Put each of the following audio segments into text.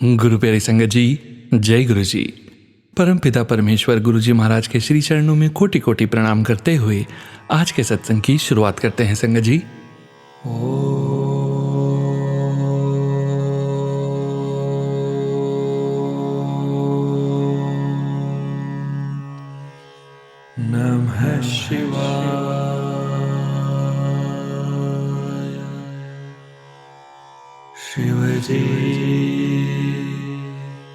गुरु प्यारी संगत जी, जय गुरु जी। परम पिता परमेश्वर गुरु जी महाराज के श्री चरणों में कोटि कोटि प्रणाम करते हुए आज के सत्संग की शुरुआत करते हैं संगत जी। नमः शिवाय। शिव जी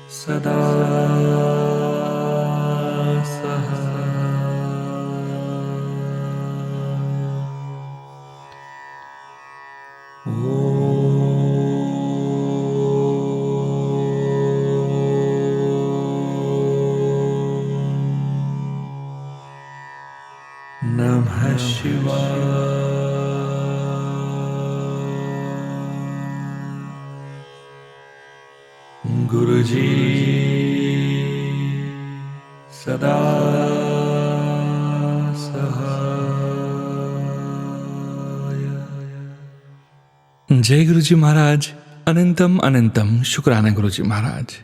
सदा सहाय। नमः शिवाय। गुरु जी सदा सहाय। जय गुरु जी महाराज। अनंतम अनंतम शुक्राना गुरु जी महाराज।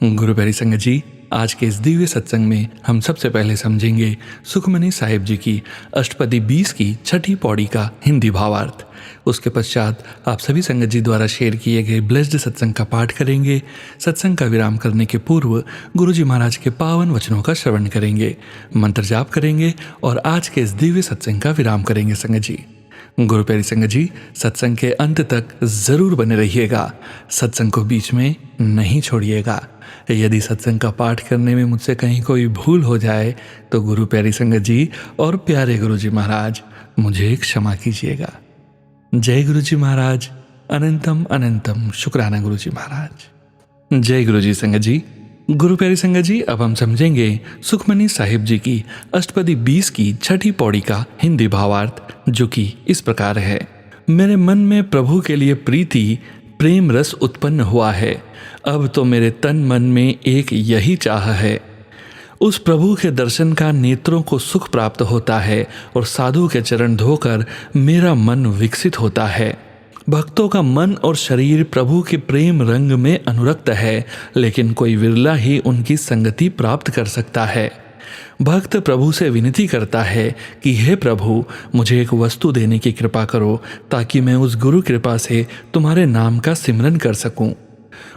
गुरु प्यारी संगत जी, आज के इस दिव्य सत्संग में हम सबसे पहले समझेंगे सुखमनी साहिब जी की अष्टपदी 20 की छठी पौड़ी का हिंदी भावार्थ। उसके पश्चात आप सभी संगत जी द्वारा शेयर किए गए ब्लेस्ड सत्संग का पाठ करेंगे। सत्संग का विराम करने के पूर्व गुरु जी महाराज के पावन वचनों का श्रवण करेंगे, मंत्र जाप करेंगे और आज के इस दिव्य सत्संग का विराम करेंगे संगत जी। गुरु प्यारी संगत जी, सत्संग के अंत तक जरूर बने रहिएगा, सत्संग को बीच में नहीं छोड़िएगा। यदि सत्संग का पाठ करने में मुझसे कहीं कोई भूल हो जाए तो गुरु प्यारी संगत जी और प्यारे गुरु जी महाराज मुझे क्षमा कीजिएगा। जय गुरु जी महाराज। अनंतम अनंतम शुक्राना गुरु जी महाराज। जय गुरु जी संगत जी। गुरु प्यारी संगत जी, अब हम समझेंगे सुखमनी साहिब जी की अष्टपदी 20 की छठी पौड़ी का हिंदी भावार्थ, जो कि इस प्रकार है। मेरे मन में प्रभु के लिए प्रीति प्रेम रस उत्पन्न हुआ है। अब तो मेरे तन मन में एक यही चाह है, उस प्रभु के दर्शन का नेत्रों को सुख प्राप्त होता है और साधु के चरण धोकर मेरा मन विकसित होता है। भक्तों का मन और शरीर प्रभु के प्रेम रंग में अनुरक्त है, लेकिन कोई विरला ही उनकी संगति प्राप्त कर सकता है। भक्त प्रभु से विनती करता है कि हे प्रभु, मुझे एक वस्तु देने की कृपा करो ताकि मैं उस गुरु कृपा से तुम्हारे नाम का सिमरन कर सकूं।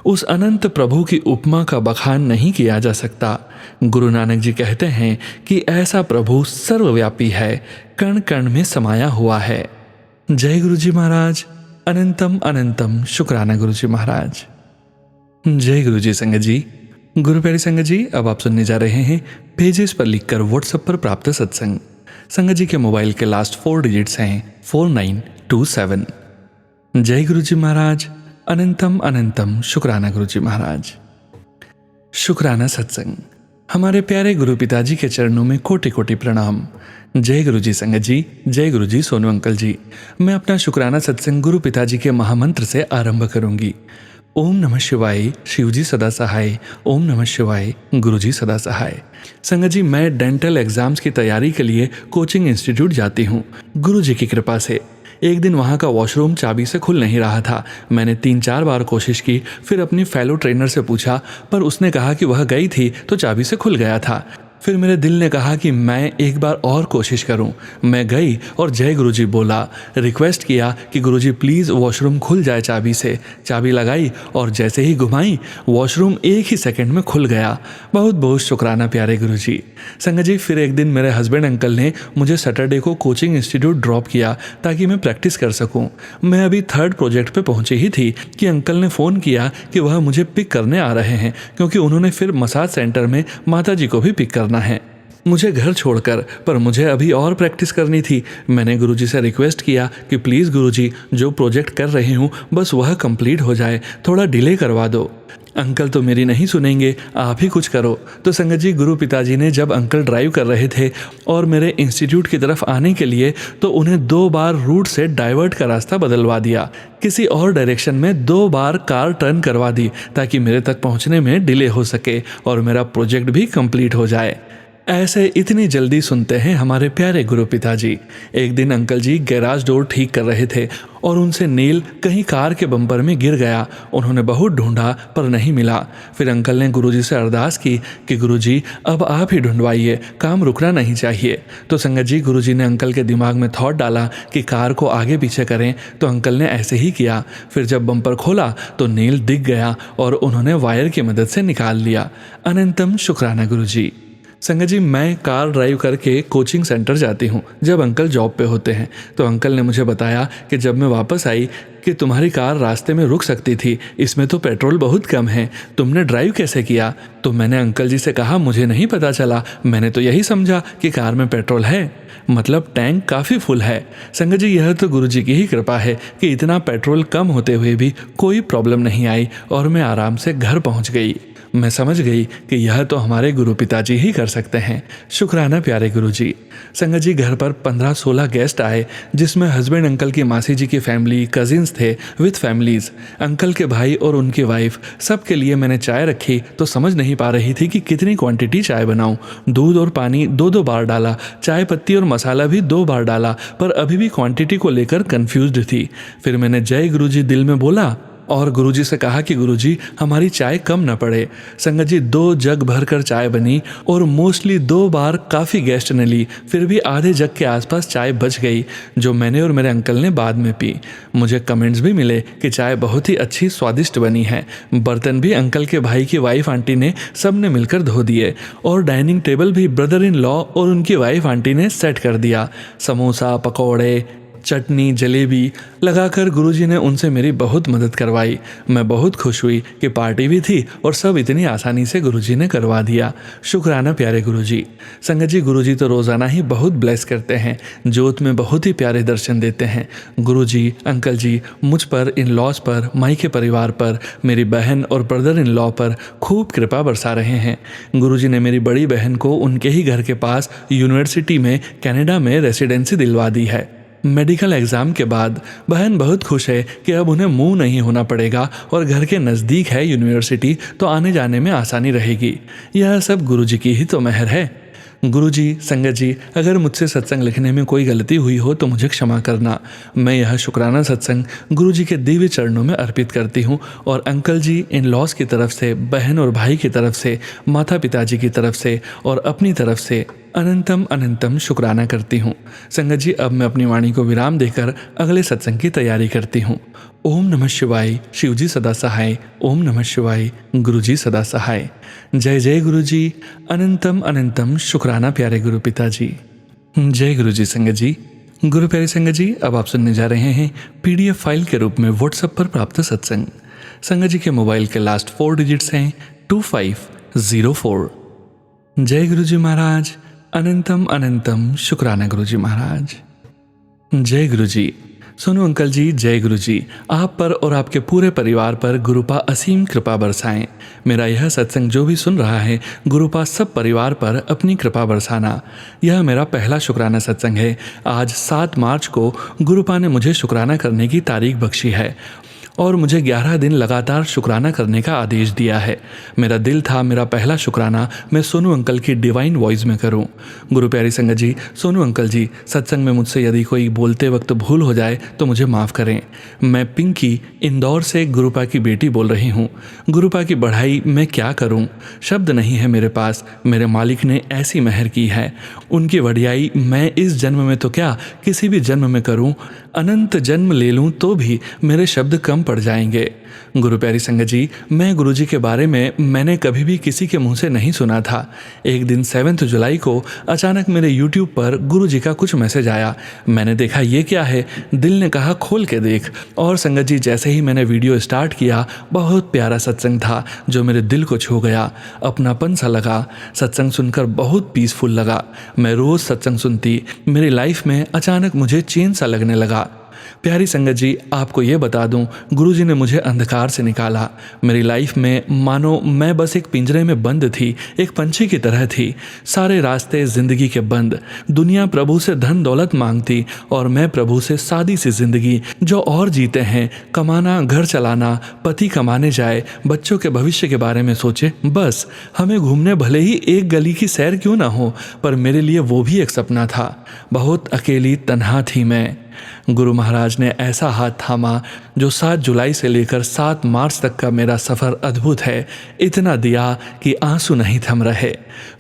उस अनंत प्रभु की उपमा का बखान नहीं किया जा सकता। गुरु नानक जी कहते हैं कि ऐसा प्रभु सर्वव्यापी है, कण कण में समाया हुआ है। जय गुरु जी महाराज। अनंतम अनंतम शुक्राना गुरु जी महाराज। जय गुरु जी संगत जी। गुरु प्यारी संगत जी, अब आप सुनने जा रहे हैं पेजेस पर लिखकर व्हाट्सएप पर प्राप्त सत्संग। संगत जी के मोबाइल के लास्ट 4 डिजिट्स हैं 4927। जय गुरु जी महाराज। अनंतम अनंतम शुक्राना गुरु जी महाराज। शुक्राना सत्संग। हमारे प्यारे गुरु पिताजी के चरणों में कोटि कोटि प्रणाम। जय गुरु जी संगत जी। जय गुरु जी सोनू अंकल जी। मैं अपना शुक्राना सत्संग गुरु पिताजी के महामंत्र से आरंभ करूंगी। ओम नमः शिवाय, शिव जी सदा सहाय। ओम नमः शिवाय, गुरु जी सदा सहाय। संगत जी, मैं डेंटल एग्जाम्स की तैयारी के लिए कोचिंग इंस्टीट्यूट जाती हूँ। गुरु जी की कृपा से एक दिन वहाँ का वॉशरूम चाबी से खुल नहीं रहा था। मैंने 3-4 बार कोशिश की, फिर अपनी फेलो ट्रेनर से पूछा, पर उसने कहा कि वह गई थी तो चाबी से खुल गया था। फिर मेरे दिल ने कहा कि मैं एक बार और कोशिश करूं। मैं गई और जय गुरुजी बोला, रिक्वेस्ट किया कि गुरुजी प्लीज़ वॉशरूम खुल जाए चाबी से। चाबी लगाई और जैसे ही घुमाई वॉशरूम एक ही सेकंड में खुल गया। बहुत बहुत शुक्राना प्यारे गुरुजी। संगत जी, फिर एक दिन मेरे हस्बैंड अंकल ने मुझे सैटरडे को कोचिंग इंस्टीट्यूट ड्रॉप किया ताकि मैं प्रैक्टिस कर सकूँ। मैं अभी 3rd प्रोजेक्ट पे पहुँची ही थी कि अंकल ने फ़ोन किया कि वह मुझे पिक करने आ रहे हैं, क्योंकि उन्होंने फिर मसाज सेंटर में माता जी को भी पिक करना है मुझे घर छोड़कर। पर मुझे अभी और प्रैक्टिस करनी थी। मैंने गुरुजी से रिक्वेस्ट किया कि प्लीज़ गुरुजी, जो प्रोजेक्ट कर रही हूँ बस वह कंप्लीट हो जाए, थोड़ा डिले करवा दो। अंकल तो मेरी नहीं सुनेंगे, आप ही कुछ करो। तो संगत जी, गुरु पिताजी ने जब अंकल ड्राइव कर रहे थे और मेरे इंस्टीट्यूट की तरफ आने के लिए, तो उन्हें 2 बार रूट से डाइवर्ट का रास्ता बदलवा दिया। किसी और डायरेक्शन में 2 बार कार टर्न करवा दी ताकि मेरे तक पहुंचने में डिले हो सके और मेरा प्रोजेक्ट भी कंप्लीट हो जाए। ऐसे इतनी जल्दी सुनते हैं हमारे प्यारे गुरु पिताजी। एक दिन अंकल जी गैराज डोर ठीक कर रहे थे और उनसे नेल कहीं कार के बम्पर में गिर गया। उन्होंने बहुत ढूंढा पर नहीं मिला। फिर अंकल ने गुरुजी से अरदास की कि गुरुजी अब आप ही ढूंढवाइए, काम रुकना नहीं चाहिए। तो संगत जी गुरुजी ने अंकल के दिमाग में थॉट डाला कि कार को आगे पीछे करें, तो अंकल ने ऐसे ही किया। फिर जब बम्पर खोला तो नेल दिख गया और उन्होंने वायर की मदद से निकाल लिया। अनंतम शुक्राना गुरुजी। संगत जी मैं कार ड्राइव करके कोचिंग सेंटर जाती हूँ जब अंकल जॉब पे होते हैं। तो अंकल ने मुझे बताया कि जब मैं वापस आई कि तुम्हारी कार रास्ते में रुक सकती थी, इसमें तो पेट्रोल बहुत कम है, तुमने ड्राइव कैसे किया? तो मैंने अंकल जी से कहा मुझे नहीं पता चला, मैंने तो यही समझा कि कार में पेट्रोल है, मतलब टैंक काफ़ी फुल है। संगत जी यह तो गुरुजी की ही कृपा है कि इतना पेट्रोल कम होते हुए भी कोई प्रॉब्लम नहीं आई और मैं आराम से घर पहुँच गई। मैं समझ गई कि यह तो हमारे गुरु पिताजी ही कर सकते हैं। शुक्राना प्यारे गुरुजी। संगत जी घर पर 15-16 गेस्ट आए, जिसमें हस्बैंड अंकल की मासी जी की फैमिली, कजिन्स थे विथ फैमिलीज, अंकल के भाई और उनकी वाइफ। सबके लिए मैंने चाय रखी तो समझ नहीं पा रही थी कि कितनी क्वांटिटी चाय बनाऊं। दूध और पानी 2-2 बार डाला, चाय पत्ती और मसाला भी 2 बार डाला, पर अभी भी क्वांटिटी को लेकर कंफ्यूज्ड थी। फिर मैंने जय गुरुजी दिल में बोला और गुरुजी से कहा कि गुरुजी हमारी चाय कम न पड़े। संगत जी 2 जग भर कर चाय बनी और मोस्टली 2 बार काफ़ी गेस्ट ने ली, फिर भी आधे जग के आसपास चाय बच गई, जो मैंने और मेरे अंकल ने बाद में पी। मुझे कमेंट्स भी मिले कि चाय बहुत ही अच्छी स्वादिष्ट बनी है। बर्तन भी अंकल के भाई की वाइफ आंटी ने सब ने मिलकर धो दिए और डाइनिंग टेबल भी ब्रदर इन लॉ और उनकी वाइफ आंटी ने सेट कर दिया। समोसा, पकौड़े, चटनी, जलेबी लगाकर गुरुजी ने उनसे मेरी बहुत मदद करवाई। मैं बहुत खुश हुई कि पार्टी भी थी और सब इतनी आसानी से गुरुजी ने करवा दिया। शुक्राना प्यारे गुरुजी। संगत जी गुरुजी तो रोज़ाना ही बहुत ब्लेस करते हैं, जोत में बहुत ही प्यारे दर्शन देते हैं। गुरुजी, अंकल जी मुझ पर, इन लॉज पर, माई के परिवार पर, मेरी बहन और ब्रदर इन लॉ पर खूब कृपा बरसा रहे हैं। गुरुजी ने मेरी बड़ी बहन को उनके ही घर के पास यूनिवर्सिटी में कनाडा में रेसिडेंसी दिलवा दी है। मेडिकल एग्ज़ाम के बाद बहन बहुत खुश है कि अब उन्हें मूव नहीं होना पड़ेगा और घर के नज़दीक है यूनिवर्सिटी, तो आने जाने में आसानी रहेगी। यह सब गुरुजी की ही तो मेहर है। गुरुजी, संगत जी, अगर मुझसे सत्संग लिखने में कोई गलती हुई हो तो मुझे क्षमा करना। मैं यह शुक्राना सत्संग गुरुजी के दिव्य चरणों में अर्पित करती हूँ और अंकल जी इन लॉज की तरफ से, बहन और भाई की तरफ से, माता पिताजी की तरफ से और अपनी तरफ से अनंतम अनंतम शुक्राना करती हूँ। संगत जी अब मैं अपनी वाणी को विराम देकर अगले सत्संग की तैयारी करती हूँ। ओम नमः शिवाय। शिवजी सदा सहाय। ओम नमः शिवाय। गुरुजी सदा सहाय। जय जय गुरुजी। अनंतम अनंतम शुक्राना प्यारे गुरु पिताजी। जय गुरुजी। संगत जी, गुरु प्यारे संगत जी, अब आप सुनने जा रहे हैं PDF फाइल के रूप में व्हाट्सएप पर प्राप्त सत्संग। संगत जी के मोबाइल के लास्ट 4 डिजिट्स हैं 2504। जय गुरुजी महाराज। अनंतम अनंतम शुक्राना गुरुजी महाराज। जय गुरुजी। सोनू अंकल जी, जय गुरुजी। आप पर और आपके पूरे परिवार पर गुरुपा असीम कृपा बरसाएं। मेरा यह सत्संग जो भी सुन रहा है, गुरुपा सब परिवार पर अपनी कृपा बरसाना। यह मेरा पहला शुक्राना सत्संग है। आज 7 मार्च को गुरुपा ने मुझे शुक्राना करने की तारीख बख्शी है और मुझे 11 दिन लगातार शुक्राना करने का आदेश दिया है। मेरा दिल था मेरा पहला शुक्राना मैं सोनू अंकल की डिवाइन वॉइस में करूं। गुरु प्यारी संगत जी, सोनू अंकल जी, सत्संग में मुझसे यदि कोई बोलते वक्त भूल हो जाए तो मुझे माफ़ करें। मैं पिंकी, इंदौर से गुरुपा की बेटी बोल रही हूँ। गुरुपा की बढ़ाई मैं क्या करूँ, शब्द नहीं है मेरे पास। मेरे मालिक ने ऐसी मेहर की है, उनकी वडियाई मैं इस जन्म में तो क्या किसी भी जन्म में करूँ, अनंत जन्म ले लूँ तो भी मेरे शब्द कम पड़ जाएंगे। गुरु प्यारी संगत जी, मैं गुरुजी के बारे में मैंने कभी भी किसी के मुंह से नहीं सुना था। एक दिन 7 जुलाई को अचानक मेरे YouTube पर गुरुजी का कुछ मैसेज आया। मैंने देखा ये क्या है, दिल ने कहा खोल के देख। और संगत जी जैसे ही मैंने वीडियो स्टार्ट किया, बहुत प्यारा सत्संग था जो मेरे दिल को छू गया। अपनापन सा लगा। सत्संग सुनकर बहुत पीसफुल लगा। मैं रोज़ सत्संग सुनती, मेरी लाइफ में अचानक मुझे चेंज सा लगने लगा। प्यारी संगत जी, आपको ये बता दूं, गुरुजी ने मुझे अंधकार से निकाला। मेरी लाइफ में मानो मैं बस एक पिंजरे में बंद थी, एक पंछी की तरह थी। सारे रास्ते जिंदगी के बंद। दुनिया प्रभु से धन दौलत मांगती और मैं प्रभु से सादी सी जिंदगी। जो और जीते हैं, कमाना, घर चलाना, पति कमाने जाए, बच्चों के भविष्य के बारे में सोचे, बस हमें घूमने भले ही एक गली की सैर क्यों ना हो, पर मेरे लिए वो भी एक सपना था। बहुत अकेली तन्हा थी मैं। गुरु महाराज ने ऐसा हाथ थामा जो 7 जुलाई से लेकर 7 मार्च तक का मेरा सफ़र अद्भुत है। इतना दिया कि आंसू नहीं थम रहे।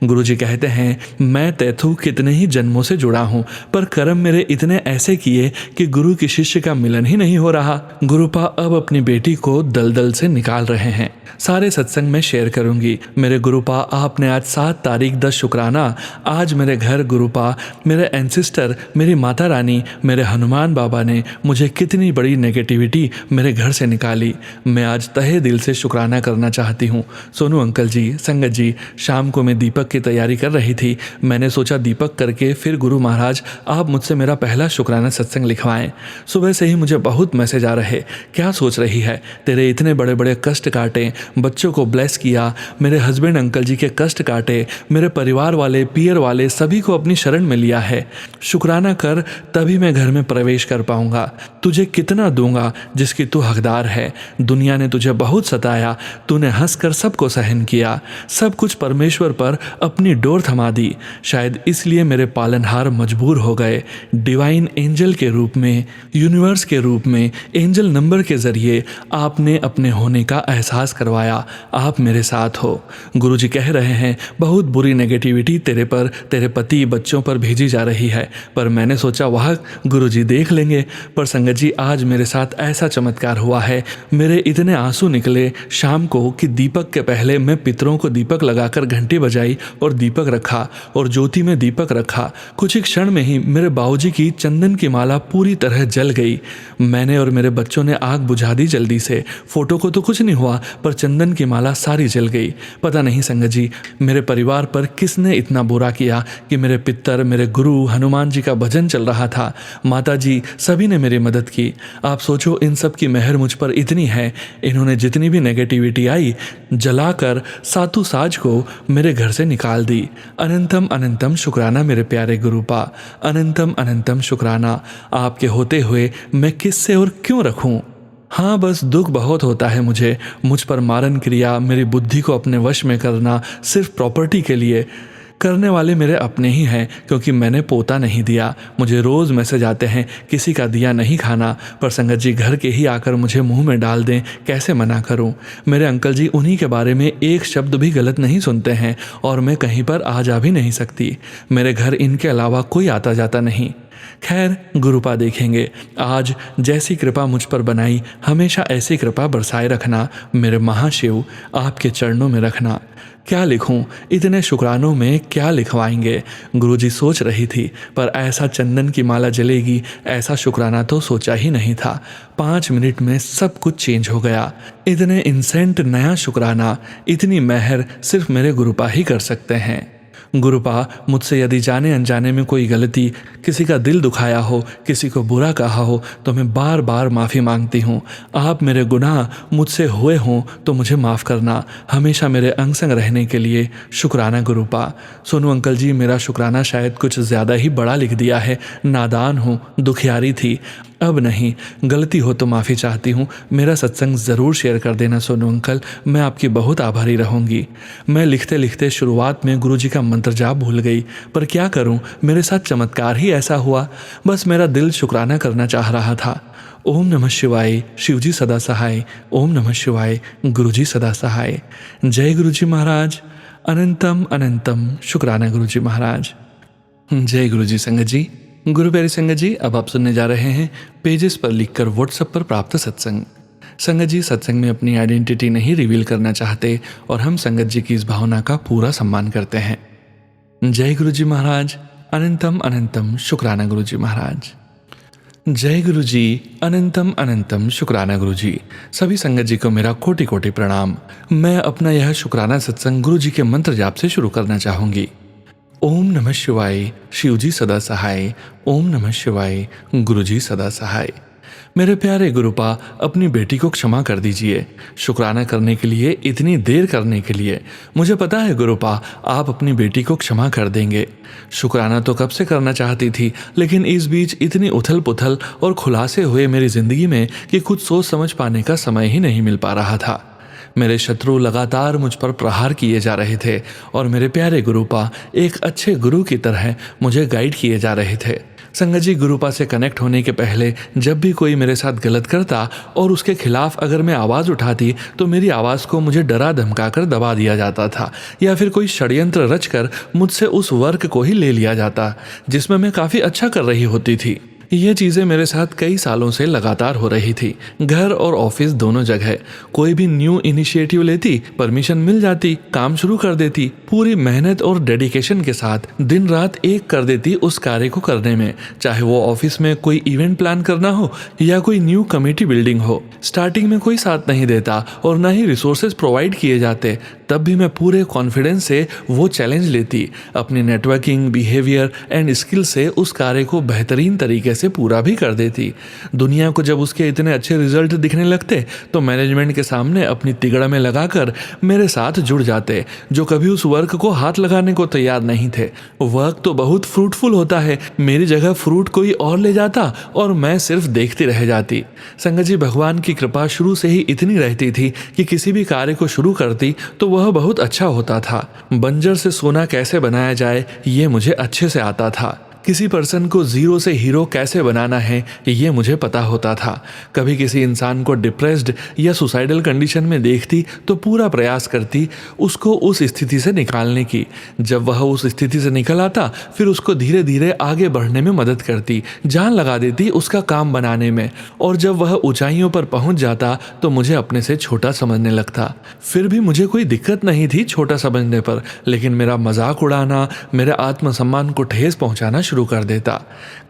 गुरुजी कहते हैं, मैं तैथू कितने ही जन्मों से जुड़ा हूँ, पर कर्म मेरे इतने ऐसे किए कि गुरु की शिष्य का मिलन ही नहीं हो रहा। गुरुपा अब अपनी बेटी को दलदल से निकाल रहे हैं। सारे सत्संग में शेयर करूंगी। मेरे गुरुपा, आपने आज 7 तारीख 10 शुक्राना, आज मेरे घर गुरुपा, मेरे एंसिस्टर, मेरी माता रानी, मेरे हनुमान बाबा ने मुझे कितनी बड़ी नेगेटिविटी मेरे घर से निकाली। मैं आज तहे दिल से शुक्राना करना चाहती हूँ। सोनू अंकल जी, संगत जी, शाम को मैं दीपक की तैयारी कर रही थी। मैंने सोचा दीपक करके फिर गुरु महाराज आप मुझसे मेरा पहला शुक्राना सत्संग लिखवाएं। सुबह से ही मुझे बहुत मैसेज आ रहे, क्या सोच रही है, तेरे इतने बड़े बड़े कष्ट काटे, बच्चों को ब्लेस किया, मेरे हस्बैंड अंकल जी के कष्ट काटे, मेरे परिवार वाले, पियर वाले सभी को अपनी शरण में लिया है। शुक्राना कर, तभी मैं घर में प्रवेश कर पाऊंगा। तुझे कितना दूंगा जिसकी तू हकदार है। दुनिया ने तुझे बहुत सताया, तूने हंसकर सबको सहन किया। सब कुछ परमेश्वर पर अपनी डोर थमा दी। शायद इसलिए मेरे पालनहार मजबूर हो गए। डिवाइन एंजल के रूप में, यूनिवर्स के रूप में, एंजल नंबर के जरिए आपने अपने होने का एहसास करवाया। आप मेरे साथ हो। गुरुजी कह रहे हैं, बहुत बुरी नेगेटिविटी तेरे पर, तेरे पति, बच्चों पर भेजी जा रही है, पर मैंने सोचा वह गुरुजी देख लेंगे। पर संगत जी, आज मेरे साथ ऐसा चमत्कार हुआ है, मेरे इतने आंसू निकले शाम को कि दीपक के पहले मैं पितरों को दीपक लगाकर घंटी बजाई और दीपक रखा और ज्योति में दीपक रखा। कुछ ही क्षण में ही मेरे बाबूजी की चंदन की माला पूरी तरह जल गई। मैंने और मेरे बच्चों ने आग बुझा दी जल्दी से। फोटो को तो कुछ नहीं हुआ, पर चंदन की माला सारी जल गई। पता नहीं संगत जी, मेरे परिवार पर किसने इतना बुरा किया कि मेरे पितर, मेरे गुरु हनुमान जी का भजन चल रहा था, माता जी, सभी ने मेरी मदद की। आप सोचो, इन सब की मेहर मुझ पर इतनी है। इन्होंने जितनी भी नेगेटिविटी आई जलाकर सातु साज को मेरे घर से निकाल दी। अनंतम अनंतम शुक्राना मेरे प्यारे गुरुपा, अनंतम अनंतम शुक्राना। आपके होते हुए मैं किससे और क्यों रखूं। हाँ, बस दुख बहुत होता है मुझ पर मारन क्रिया, मेरी बुद्धि को अपने वश में करना सिर्फ प्रॉपर्टी के लिए। करने वाले मेरे अपने ही हैं, क्योंकि मैंने पोता नहीं दिया। मुझे रोज़ मैसेज आते हैं, किसी का दिया नहीं खाना, पर संगत जी घर के ही आकर मुझे मुंह में डाल दें, कैसे मना करूं। मेरे अंकल जी उन्हीं के बारे में एक शब्द भी गलत नहीं सुनते हैं और मैं कहीं पर आ जा भी नहीं सकती। मेरे घर इनके अलावा कोई आता जाता नहीं। खैर, गुरुपा देखेंगे। आज जैसी कृपा मुझ पर बनाई, हमेशा ऐसी कृपा बरसाए रखना। मेरे महाशिव, आपके चरणों में रखना। क्या लिखूं, इतने शुक्रानों में क्या लिखवाएंगे। गुरुजी सोच रही थी, पर ऐसा चंदन की माला जलेगी ऐसा शुक्राना तो सोचा ही नहीं था। 5 मिनट में सब कुछ चेंज हो गया। इतने इंसेंट नया शुक्राना, इतनी मेहर सिर्फ मेरे गुरुपा ही कर सकते हैं। गुरुपा, मुझसे यदि जाने अनजाने में कोई गलती, किसी का दिल दुखाया हो, किसी को बुरा कहा हो, तो मैं बार बार माफ़ी मांगती हूँ। आप मेरे गुनाह मुझसे हुए हों तो मुझे माफ़ करना। हमेशा मेरे अंग संग रहने के लिए शुक्राना गुरुपा। सोनू अंकल जी, मेरा शुक्राना शायद कुछ ज़्यादा ही बड़ा लिख दिया है। नादान हूँ, दुखियारी थी। अब नहीं, गलती हो तो माफ़ी चाहती हूँ। मेरा सत्संग ज़रूर शेयर कर देना सोनू अंकल, मैं आपकी बहुत आभारी रहूँगी। मैं लिखते लिखते शुरुआत में गुरुजी का मंत्र जाप भूल गई, पर क्या करूँ, मेरे साथ चमत्कार ही ऐसा हुआ। बस मेरा दिल शुक्राना करना चाह रहा था। ओम नमः शिवाय, शिवजी सदा सहाय। ओम नमः शिवाय, गुरुजी सदा सहाय। जय गुरुजी महाराज। अनंतम अनंतम शुक्राना गुरुजी महाराज। जय गुरुजी संगत जी। गुरु प्यारी संगत जी, अब आप सुनने जा रहे हैं पेजेस पर लिखकर व्हाट्सएप पर प्राप्त सत्संग। संगत जी सत्संग में अपनी आइडेंटिटी नहीं रिवील करना चाहते और हम संगत जी की इस भावना का पूरा सम्मान करते हैं। जय गुरुजी महाराज। अनंतम अनंतम शुक्राना गुरुजी महाराज। जय गुरुजी। अनंतम अनंतम शुक्राना गुरुजी। सभी संगत जी को मेरा कोटि कोटि प्रणाम। मैं अपना यह शुक्राना सत्संग गुरुजी के मंत्र जाप से शुरू करना चाहूंगी। ओम नमः शिवाय, शिवजी सदा सहाय। ओम नमः शिवाय, गुरुजी सदा सहाय। मेरे प्यारे गुरुपा, अपनी बेटी को क्षमा कर दीजिए। शुक्राना करने के लिए इतनी देर करने के लिए। मुझे पता है गुरुपा, आप अपनी बेटी को क्षमा कर देंगे। शुक्राना तो कब से करना चाहती थी, लेकिन इस बीच इतनी उथल पुथल और खुलासे हुए मेरी जिंदगी में कि कुछ सोच समझ पाने का समय ही नहीं मिल पा रहा था। मेरे शत्रु लगातार मुझ पर प्रहार किए जा रहे थे और मेरे प्यारे गुरुपा एक अच्छे गुरु की तरह मुझे गाइड किए जा रहे थे। संगत जी, गुरुपा से कनेक्ट होने के पहले जब भी कोई मेरे साथ गलत करता और उसके खिलाफ अगर मैं आवाज़ उठाती तो मेरी आवाज़ को मुझे डरा धमका कर दबा दिया जाता था, या फिर कोई षड्यंत्र रचकर मुझसे उस वर्क को ही ले लिया जाता जिसमें मैं काफ़ी अच्छा कर रही होती थी। ये चीज़ें मेरे साथ कई सालों से लगातार हो रही थी, घर और ऑफिस दोनों जगह। कोई भी न्यू इनिशिएटिव लेती, परमिशन मिल जाती, काम शुरू कर देती, पूरी मेहनत और डेडिकेशन के साथ दिन रात एक कर देती उस कार्य को करने में, चाहे वो ऑफिस में कोई इवेंट प्लान करना हो या कोई न्यू कमेटी बिल्डिंग हो। स्टार्टिंग में कोई साथ नहीं देता और ना ही रिसोर्सेज प्रोवाइड किए जाते, तब भी मैं पूरे कॉन्फिडेंस से वो चैलेंज लेती, अपनी नेटवर्किंग, बिहेवियर एंड स्किल से उस कार्य को बेहतरीन तरीके से पूरा भी कर देती। दुनिया को जब उसके इतने अच्छे रिजल्ट दिखने लगते तो मैनेजमेंट के सामने अपनी तिगड़ा में लगाकर मेरे साथ जुड़ जाते, जो कभी उस वर्क को हाथ लगाने को तैयार नहीं थे। वर्क तो बहुत फ्रूटफुल होता है, मेरी जगह फ्रूट कोई और ले जाता और मैं सिर्फ देखती रह जाती। संगत जी, भगवान की कृपा शुरू से ही इतनी रहती थी कि किसी भी कार्य को शुरू करती तो वह बहुत अच्छा होता था। बंजर से सोना कैसे बनाया जाए ये मुझे अच्छे से आता था। किसी पर्सन को जीरो से हीरो कैसे बनाना है ये मुझे पता होता था। कभी किसी इंसान को डिप्रेस्ड या सुसाइडल कंडीशन में देखती तो पूरा प्रयास करती उसको उस स्थिति से निकालने की। जब वह उस स्थिति से निकल आता फिर उसको धीरे धीरे आगे बढ़ने में मदद करती, जान लगा देती उसका काम बनाने में। और जब वह ऊंचाइयों पर पहुंच जाता तो मुझे अपने से छोटा समझने लगता। फिर भी मुझे कोई दिक्कत नहीं थी छोटा समझने पर, लेकिन मेरा मजाक उड़ाना मेरे आत्मसम्मान को ठेस पहुंचाना शुरू कर देता।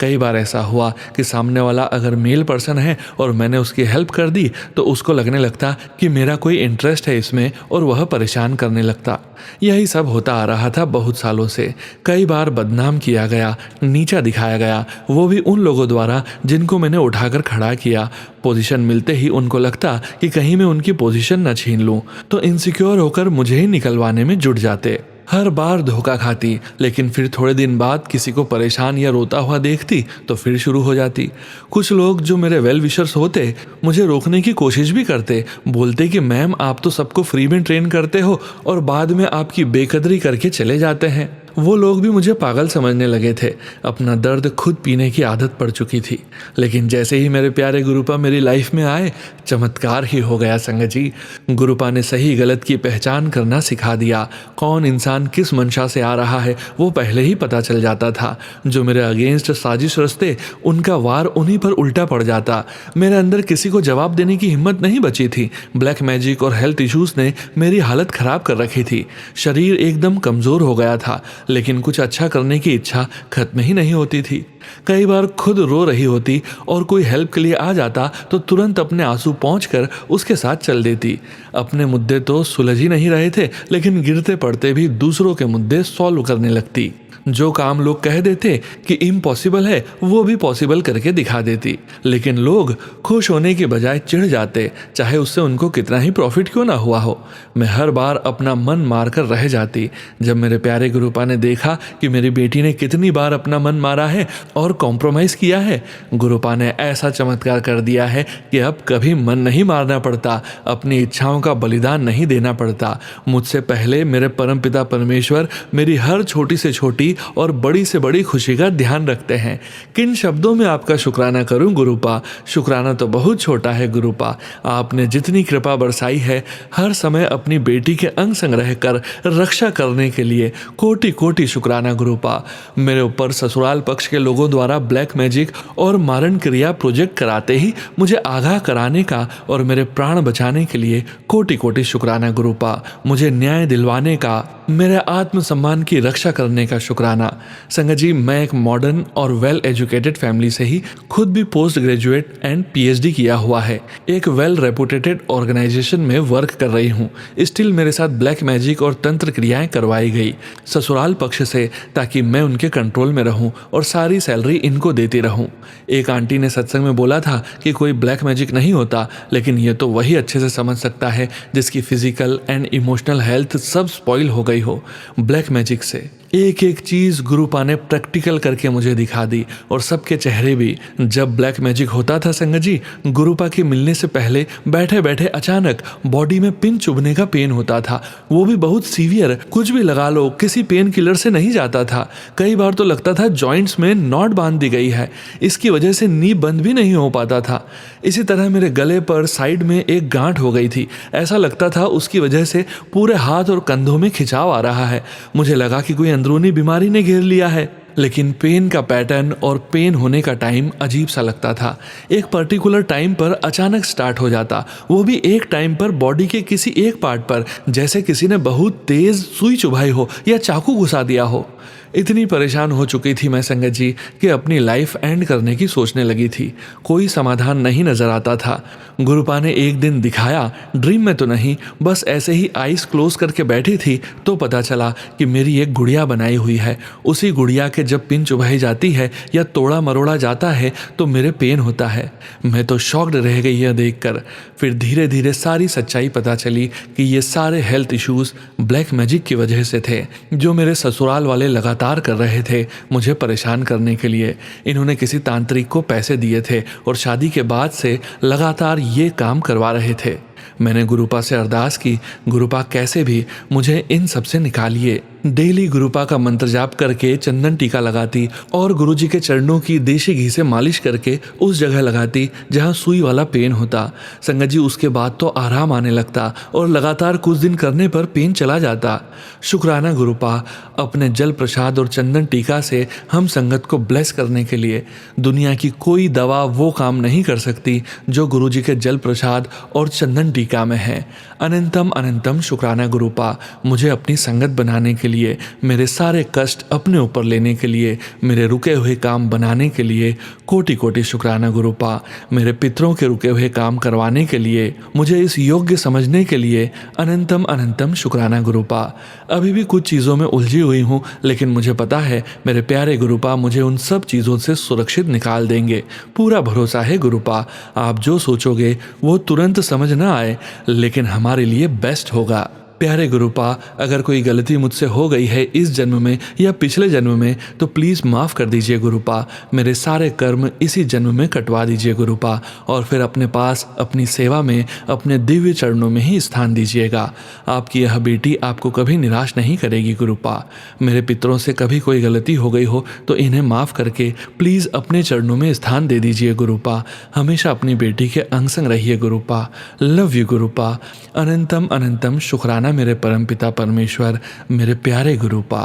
कई बार ऐसा हुआ कि सामने वाला अगर मेल पर्सन है और मैंने उसकी हेल्प कर दी तो उसको लगने लगता कि मेरा कोई इंटरेस्ट है इसमें और वह परेशान करने लगता। यही सब होता आ रहा था बहुत सालों से। कई बार बदनाम किया गया, नीचा दिखाया गया, वो भी उन लोगों द्वारा जिनको मैंने उठाकर खड़ा किया। पोजीशन मिलते ही उनको लगता कि कहीं मैं उनकी पोजीशन न छीन लूं, तो इनसिक्योर होकर मुझे ही निकलवाने में जुट जाते। हर बार धोखा खाती, लेकिन फिर थोड़े दिन बाद किसी को परेशान या रोता हुआ देखती तो फिर शुरू हो जाती। कुछ लोग जो मेरे वेल विशर्स होते मुझे रोकने की कोशिश भी करते, बोलते कि मैम आप तो सबको फ्री में ट्रेन करते हो और बाद में आपकी बेकदरी करके चले जाते हैं। वो लोग भी मुझे पागल समझने लगे थे, अपना दर्द खुद पीने की आदत पड़ चुकी थी। लेकिन जैसे ही मेरे प्यारे गुरुपा मेरी लाइफ में आए, चमत्कार ही हो गया संगत जी। गुरुपा ने सही गलत की पहचान करना सिखा दिया। कौन इंसान किस मंशा से आ रहा है वो पहले ही पता चल जाता था। जो मेरे अगेंस्ट साजिश रचते उनका वार उन्हीं पर उल्टा पड़ जाता। मेरे अंदर किसी को जवाब देने की हिम्मत नहीं बची थी। ब्लैक मैजिक और हेल्थ इश्यूज ने मेरी हालत खराब कर रखी थी। शरीर एकदम कमज़ोर हो गया था, लेकिन कुछ अच्छा करने की इच्छा खत्म ही नहीं होती थी। कई बार खुद रो रही होती और कोई हेल्प के लिए आ जाता तो तुरंत अपने आंसू पहुंचकर उसके साथ चल देती। अपने मुद्दे तो सुलझ ही नहीं रहे थे, लेकिन गिरते पड़ते भी दूसरों के मुद्दे सॉल्व करने लगती। जो काम लोग कह देते कि इम्पॉसिबल है वो भी पॉसिबल करके दिखा देती। लेकिन लोग खुश होने के बजाय चिढ़ जाते, चाहे उससे उनको कितना ही प्रॉफिट क्यों ना हुआ हो। मैं हर बार अपना मन मारकर रह जाती। जब मेरे प्यारे गुरुपा ने देखा कि मेरी बेटी ने कितनी बार अपना मन मारा है और कॉम्प्रोमाइज़ किया है, गुरुपा ने ऐसा चमत्कार कर दिया है कि अब कभी मन नहीं मारना पड़ता, अपनी इच्छाओं का बलिदान नहीं देना पड़ता। मुझसे पहले मेरे परमपिता परमेश्वर मेरी हर छोटी से छोटी और बड़ी से बड़ी खुशी का ध्यान रखते हैं। किन शब्दों में आपका शुक्राना करूं गुरुपा? शुक्राना तो बहुत छोटा है गुरुपा। आपने जितनी कृपा बरसाई है, हर समय अपनी बेटी के अंग संग रहकर रक्षा करने के लिए कोटि कोटि शुक्राना गुरुपा। मेरे ऊपर ससुराल पक्ष के लोगों द्वारा ब्लैक मैजिक और मारण क्रिया प्रोजेक्ट कराते ही मुझे आगाह कराने का और मेरे प्राण बचाने के लिए कोटि कोटि शुक्राना गुरुपा। मुझे न्याय दिलवाने का, मेरे आत्मसम्मान की रक्षा करने का शुक्राना शुक्राना। संगत जी, मैं एक मॉडर्न और वेल एजुकेटेड फैमिली से ही खुद भी पोस्ट ग्रेजुएट एंड पीएचडी किया हुआ है। एक वेल रेपुटेटेड ऑर्गेनाइजेशन में वर्क कर रही हूँ। स्टिल मेरे साथ ब्लैक मैजिक और तंत्र क्रियाएं करवाई गई ससुराल पक्ष से, ताकि मैं उनके कंट्रोल में रहूं और सारी सैलरी इनको देती रहूं। एक आंटी ने सत्संग में बोला था कि कोई ब्लैक मैजिक नहीं होता, लेकिन ये तो वही अच्छे से समझ सकता है जिसकी फिजिकल एंड इमोशनल हेल्थ सब स्पॉइल हो गई हो ब्लैक मैजिक से। एक एक चीज गुरुपा ने प्रैक्टिकल करके मुझे दिखा दी, और सबके चेहरे भी। जब ब्लैक मैजिक होता था संगत जी, गुरुपा के मिलने से पहले बैठे बैठे अचानक बॉडी में पिन चुभने का पेन होता था, वो भी बहुत सीवियर। कुछ भी लगा लो, किसी पेन किलर से नहीं जाता था। कई बार तो लगता था जॉइंट्स में नॉट बांध दी गई है, इसकी वजह से नी बंद भी नहीं हो पाता था। इसी तरह मेरे गले पर साइड में एक गांठ हो गई थी, ऐसा लगता था उसकी वजह से पूरे हाथ और कंधों में खिंचाव आ रहा है। मुझे लगा कि कोई अंदरूनी बीमारी ने घेर लिया है, लेकिन पेन का पैटर्न और पेन होने का टाइम अजीब सा लगता था। एक पर्टिकुलर टाइम पर अचानक स्टार्ट हो जाता, वो भी एक टाइम पर बॉडी के किसी एक पार्ट पर, जैसे किसी ने बहुत तेज सुई चुभाई हो या चाकू घुसा दिया हो। इतनी परेशान हो चुकी थी मैं संगत जी कि अपनी लाइफ एंड करने की सोचने लगी थी। कोई समाधान नहीं नजर आता था। गुरुपा ने एक दिन दिखाया, ड्रीम में तो नहीं, बस ऐसे ही आईज क्लोज करके बैठी थी तो पता चला कि मेरी एक गुड़िया बनाई हुई है। उसी गुड़िया के जब पिन चुभाई जाती है या तोड़ा मरोड़ा जाता है तो मेरे पेन होता है। मैं तो शॉक्ड रह गई यह देखकर। फिर धीरे धीरे सारी सच्चाई पता चली कि ये सारे हेल्थ इश्यूज ब्लैक मैजिक की वजह से थे, जो मेरे ससुराल वाले लगातार कर रहे थे मुझे परेशान करने के लिए। इन्होंने किसी तांत्रिक को पैसे दिए थे और शादी के बाद से लगातार ये काम करवा रहे थे। मैंने गुरुपा से अरदास की, गुरुपा कैसे भी मुझे इन सब से निकालिए। डेली गुरुपा का मंत्र जाप करके चंदन टीका लगाती और गुरुजी के चरणों की देशी घी से मालिश करके उस जगह लगाती जहां सुई वाला पेन होता। संगत जी, उसके बाद तो आराम आने लगता और लगातार कुछ दिन करने पर पेन चला जाता। शुक्राना गुरुपा, अपने जल प्रसाद और चंदन टीका से हम संगत को ब्लेस करने के लिए। दुनिया की कोई दवा वो काम नहीं कर सकती जो गुरुजी के जल प्रसाद और चंदन टीका में है। अनंतम अनंतम शुक्राना गुरुपा, मुझे अपनी संगत बनाने के लिए, मेरे सारे कष्ट अपने ऊपर लेने के लिए, मेरे रुके हुए काम बनाने के लिए कोटि कोटि शुक्राना गुरुपा। मेरे पितरों के रुके हुए काम करवाने के लिए, मुझे इस योग्य समझने के लिए अनंतम अनंतम शुक्राना गुरुपा। अभी भी कुछ चीज़ों में उलझी हुई हूँ, लेकिन मुझे पता है मेरे प्यारे गुरुपा मुझे उन सब चीज़ों से सुरक्षित निकाल देंगे। पूरा भरोसा है गुरुपा, आप जो सोचोगे वो तुरंत समझ ना आए, लेकिन हमारे लिए बेस्ट होगा। प्यारे गुरुपा, अगर कोई गलती मुझसे हो गई है इस जन्म में या पिछले जन्म में तो प्लीज़ माफ़ कर दीजिए गुरुपा। मेरे सारे कर्म इसी जन्म में कटवा दीजिए गुरुपा, और फिर अपने पास अपनी सेवा में अपने दिव्य चरणों में ही स्थान दीजिएगा। आपकी यह बेटी आपको कभी निराश नहीं करेगी गुरुपा। मेरे पितरों से कभी कोई गलती हो गई हो तो इन्हें माफ़ करके प्लीज़ अपने चरणों में स्थान दे दीजिए गुरुपा। हमेशा अपनी बेटी के अंग संग रहिए गुरुपा। Love you गुरुपा। अनंतम अनंतम शुक्राना मेरे परमपिता परमेश्वर, मेरे प्यारे गुरुपा।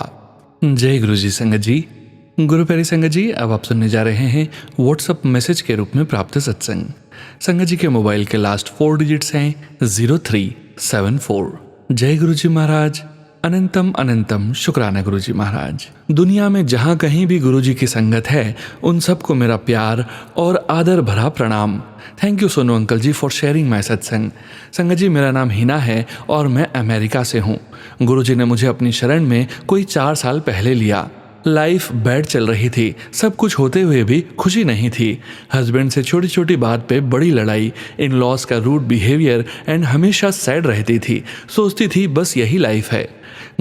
जय गुरु जी। संगत जी, गुरु प्यारी संगत जी, अब आप सुनने जा रहे हैं व्हाट्सएप मैसेज के रूप में प्राप्त सत्संग। संगत जी के मोबाइल के लास्ट 4 डिजिट्स हैं 0374। जय गुरु जी महाराज। अनंतम अनंतम शुक्राना गुरु जी महाराज। दुनिया में जहाँ कहीं भी गुरु जी की संगत है उन सबको मेरा प्यार और आदर भरा प्रणाम। Thank you Sonu uncle ji for sharing my सत्संग। संगत जी, मेरा नाम हिना है और मैं अमेरिका से हूँ। गुरु जी ने मुझे अपनी शरण में कोई 4 साल पहले लिया। लाइफ बैड चल रही थी, सब कुछ होते हुए भी खुशी नहीं थी। हस्बैंड से छोटी छोटी बात पे बड़ी लड़ाई, इन लॉज का रूड बिहेवियर एंड हमेशा सैड रहती थी। सोचती थी बस यही लाइफ है।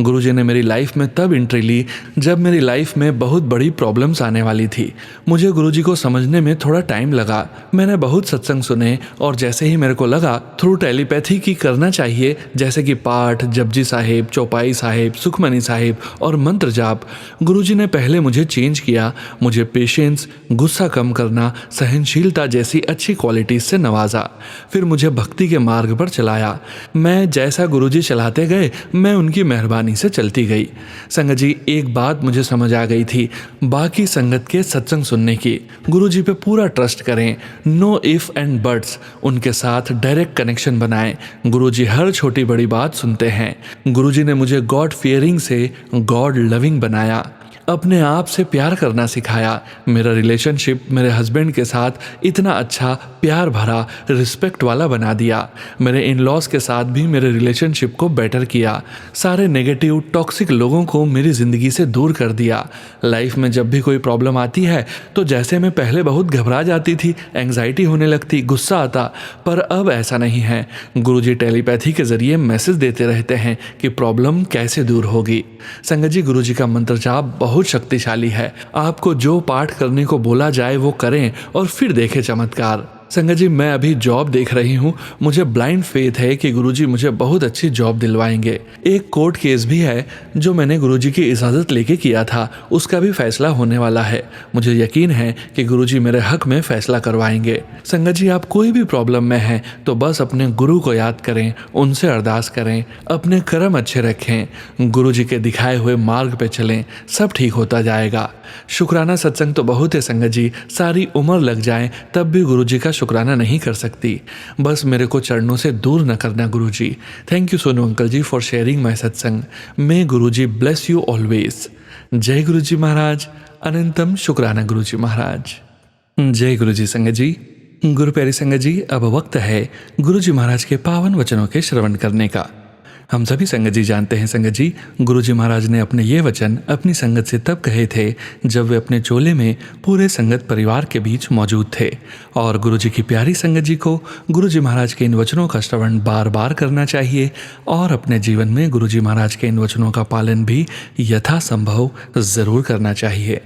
गुरुजी ने मेरी लाइफ में तब एंट्री ली जब मेरी लाइफ में बहुत बड़ी प्रॉब्लम्स आने वाली थी। मुझे गुरुजी को समझने में थोड़ा टाइम लगा। मैंने बहुत सत्संग सुने और जैसे ही मेरे को लगा थ्रू टेलीपैथी की करना चाहिए, जैसे कि पाठ, जपजी साहिब, चौपाई साहिब, सुखमनी साहिब और मंत्र जाप, गुरुजी ने पहले मुझे चेंज किया। मुझे पेशेंस, गुस्सा कम करना, सहनशीलता जैसी अच्छी क्वालिटीज से नवाजा। फिर मुझे भक्ति के मार्ग पर चलाया। मैं जैसा गुरुजी चलाते गए मैं उनकी मेहरबानी से चलती गई। संगत जी, एक बात मुझे समझ आ गई थी, बाकी संगत के सत्संग सुनने की। गुरुजी पे पूरा ट्रस्ट करें, नो इफ एंड बट्स। उनके साथ डायरेक्ट कनेक्शन बनाएं। गुरुजी हर छोटी बड़ी बात सुनते हैं। गुरुजी ने मुझे गॉड फियरिंग से गॉड लविंग बनाया। अपने आप से प्यार करना सिखाया। मेरा रिलेशनशिप मेरे हस्बैंड के साथ इतना अच्छा, प्यार भरा, रिस्पेक्ट वाला बना दिया। मेरे इन लॉज के साथ भी मेरे रिलेशनशिप को बेटर किया। सारे नेगेटिव टॉक्सिक लोगों को मेरी ज़िंदगी से दूर कर दिया। लाइफ में जब भी कोई प्रॉब्लम आती है तो जैसे मैं पहले बहुत घबरा जाती थी, एंग्जाइटी होने लगती, गुस्सा आता, पर अब ऐसा नहीं है। गुरुजी टेलीपैथी के जरिए मैसेज देते रहते हैं कि प्रॉब्लम कैसे दूर होगी। संगत जी, गुरुजी का मंत्र जाप बहुत शक्तिशाली है। आपको जो पाठ करने को बोला जाए वो करें और फिर देखें चमत्कार। संगत जी, मैं अभी जॉब देख रही हूँ। मुझे ब्लाइंड फेथ है कि गुरुजी मुझे बहुत अच्छी जॉब दिलवाएंगे। एक कोर्ट केस भी है जो मैंने गुरुजी की इजाज़त लेके किया था, उसका भी फैसला होने वाला है। मुझे यकीन है कि गुरुजी मेरे हक में फैसला करवाएंगे। संगत जी, आप कोई भी प्रॉब्लम में हैं तो बस अपने गुरु को याद करें, उनसे अरदास करें, अपने कर्म अच्छे रखें, गुरुजी के दिखाए हुए मार्ग पे चलें, सब ठीक होता जाएगा। शुक्राना सत्संग तो बहुत है संगत जी, सारी उम्र लग जाए तब भी गुरुजी का शुक्राना नहीं कर सकती। बस मेरे को चरणों से दूर न करना Guruji. Thank you Sonu uncle ji for sharing my satsang. May Guruji bless you always. जय गुरुजी महाराज। अनंतम शुक्राना गुरुजी महाराज। जय गुरुजी संगत जी। गुरु प्यारी संगत जी, अब वक्त है गुरुजी महाराज के पावन वचनों के श्रवण करने का। हम सभी संगत जी जानते हैं संगत जी, गुरुजी महाराज ने अपने ये वचन अपनी संगत से तब कहे थे जब वे अपने चोले में पूरे संगत परिवार के बीच मौजूद थे। और गुरुजी की प्यारी संगत जी को गुरुजी महाराज के इन वचनों का श्रवण बार बार करना चाहिए और अपने जीवन में गुरुजी महाराज के इन वचनों का पालन भी यथासंभव ज़रूर करना चाहिए।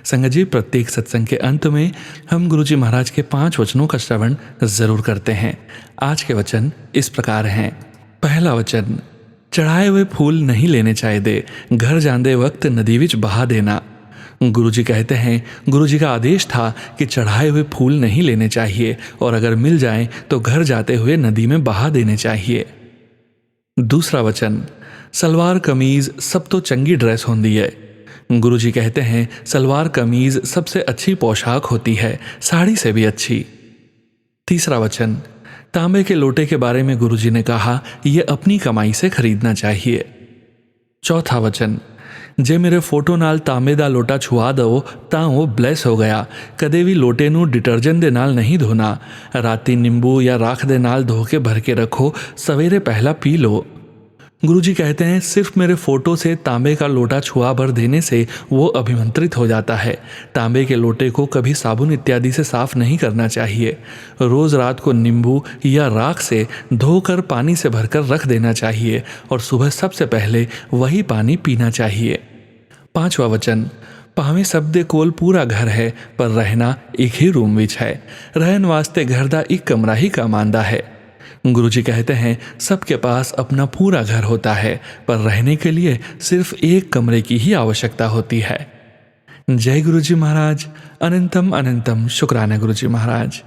संगत जी, प्रत्येक सत्संग के अंत में हम गुरुजी महाराज के 5 वचनों का श्रवण जरूर करते हैं। आज के वचन इस प्रकार हैं। पहला वचन, चढ़ाए हुए फूल नहीं लेने चाहिए, घर जाते वक्त नदी विच बहा देना। गुरुजी कहते हैं, गुरुजी का आदेश था कि चढ़ाए हुए फूल नहीं लेने चाहिए और अगर मिल जाएं तो घर जाते हुए नदी में बहा देने चाहिए। दूसरा वचन, सलवार कमीज सब तो चंगी ड्रेस होती है। गुरुजी कहते हैं, सलवार कमीज सबसे अच्छी पोशाक होती है, साड़ी से भी अच्छी। तीसरा वचन, तांबे के लोटे के बारे में गुरुजी ने कहा यह अपनी कमाई से खरीदना चाहिए। चौथा वचन, जे मेरे फोटो नाल तांबे दा लोटा छुआ दो तां वो ब्लेस हो गया। कदे भी लोटे नू डिटर्जेंट दे नाल नहीं धोना, राती नींबू या राख दे नाल धो के भर के रखो, सवेरे पहला पी लो। गुरुजी कहते हैं, सिर्फ मेरे फोटो से तांबे का लोटा छुआ भर देने से वो अभिमंत्रित हो जाता है। तांबे के लोटे को कभी साबुन इत्यादि से साफ नहीं करना चाहिए। रोज रात को नींबू या राख से धोकर पानी से भरकर रख देना चाहिए और सुबह सबसे पहले वही पानी पीना चाहिए। पांचवा वचन, भावें सब दे कोल पूरा घर है पर रहना एक ही रूम विच है। रहन वास्ते घर दा एक कमरा ही काम आंदा है। गुरुजी कहते हैं, सबके पास अपना पूरा घर होता है पर रहने के लिए सिर्फ एक कमरे की ही आवश्यकता होती है। जय गुरुजी महाराज। अनंतम अनंतम शुक्राना गुरुजी महाराज।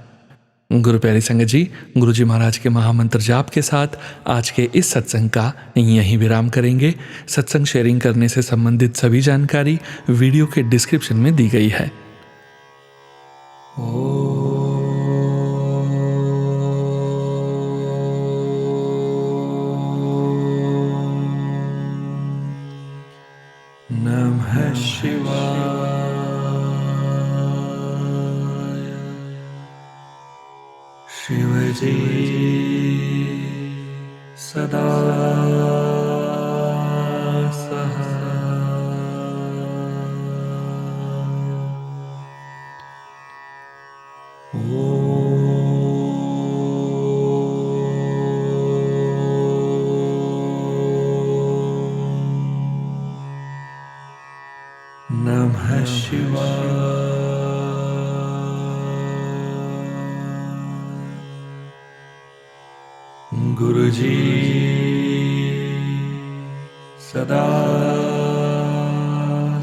गुरु प्यारी संगत जी, गुरुजी महाराज के महामंत्र जाप के साथ आज के इस सत्संग का यहीं विराम करेंगे। सत्संग शेयरिंग करने से संबंधित सभी जानकारी वीडियो के डिस्क्रिप्शन में दी गई है। नमः शिवाय। शिवजी सदा नमः शिवाय। गुरुजी सदा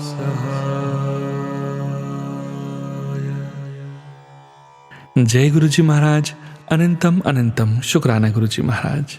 सहाय। जय गुरुजी महाराज। अनंतम अनंतम शुक्राना गुरुजी महाराज।